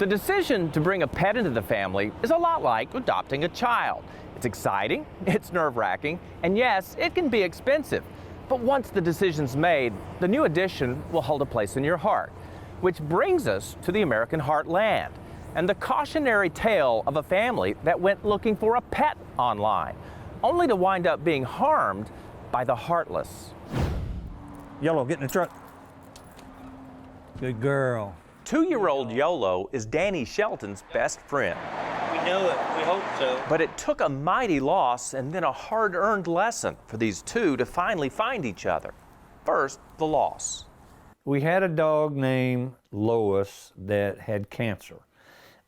The decision to bring a pet into the family is a lot like adopting a child. It's exciting, it's nerve-wracking, and yes, it can be expensive. But once the decision's made, the new addition will hold a place in your heart. Which brings us to the American heartland and the cautionary tale of a family that went looking for a pet online, only to wind up being harmed by the heartless. Yellow, get in the truck. Good girl. 2-year-old Yolo is Danny Shelton's best friend. We know it. We hope so. But it took a mighty loss and then a hard-earned lesson for these two to finally find each other. First, the loss. We had a dog named Lois that had cancer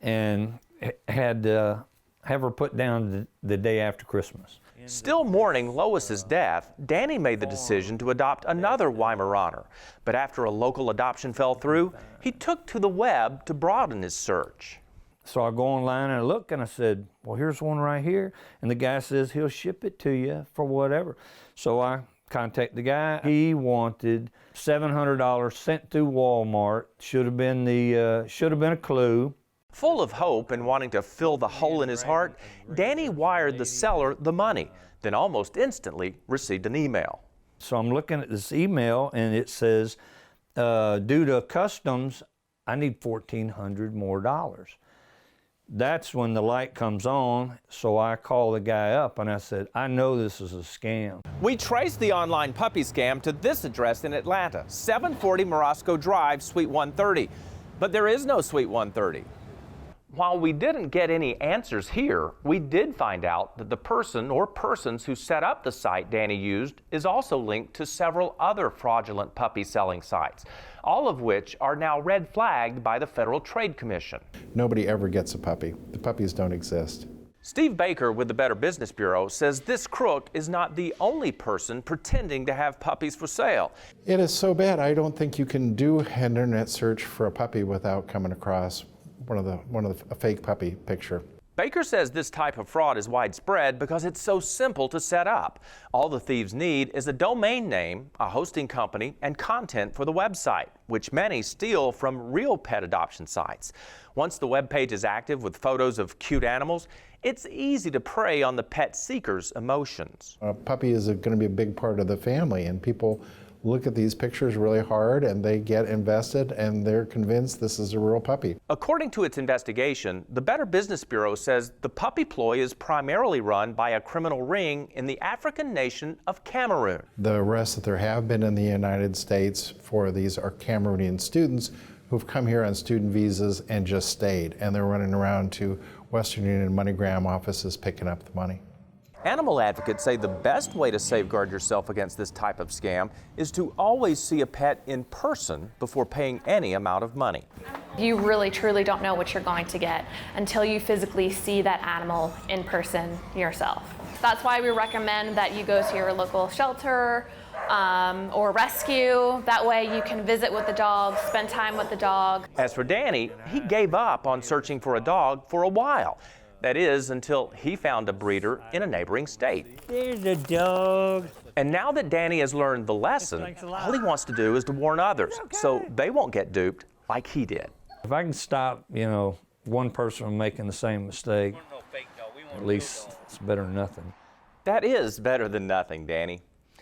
and had to have her put down the day after Christmas. Still mourning Lois's death, Danny made the decision to adopt another Weimaraner. But after a local adoption fell through, he took to the web to broaden his search. So I go online and I look and I said, well, here's one right here. And the guy says he'll ship it to you for whatever. So I contact the guy. He wanted $700 sent through Walmart. Should have been a clue. Full of hope and wanting to fill the hole in his heart, Danny wired the seller the money, then almost instantly received an email. So I'm looking at this email and it says, due to customs, I need $1,400 more dollars. That's when the light comes on, so I call the guy up and I said, I know this is a scam. We traced the online puppy scam to this address in Atlanta, 740 Morosco Drive, Suite 130. But there is no Suite 130. While we didn't get any answers here, we did find out that the person or persons who set up the site Danny used is also linked to several other fraudulent puppy selling sites, all of which are now red flagged by the Federal Trade Commission. Nobody ever gets a puppy. The puppies don't exist. Steve Baker with the Better Business Bureau says this crook is not the only person pretending to have puppies for sale. It is so bad, I don't think you can do an internet search for a puppy without coming across a fake puppy picture. Baker says this type of fraud is widespread because it's so simple to set up. All the thieves need is a domain name, a hosting company, and content for the website, which many steal from real pet adoption sites. Once the web page is active with photos of cute animals, it's easy to prey on the pet seeker's emotions. A puppy is going to be a big part of the family, and people look at these pictures really hard and they get invested and they're convinced this is a real puppy. According to its investigation, the Better Business Bureau says the puppy ploy is primarily run by a criminal ring in the African nation of Cameroon. The arrests that there have been in the United States for these are Cameroonian students who've come here on student visas and just stayed, and they're running around to Western Union and MoneyGram offices picking up the money. Animal advocates say the best way to safeguard yourself against this type of scam is to always see a pet in person before paying any amount of money. You really truly don't know what you're going to get until you physically see that animal in person yourself. That's why we recommend that you go to your local shelter or rescue. That way you can visit with the dog, spend time with the dog. As for Danny, he gave up on searching for a dog for a while. That is, until he found a breeder in a neighboring state. There's the dog. And now that Danny has learned the lesson, all he wants to do is to warn others so they won't get duped like he did. If I can stop, one person from making the same mistake, at least it's better than nothing. That is better than nothing, Danny.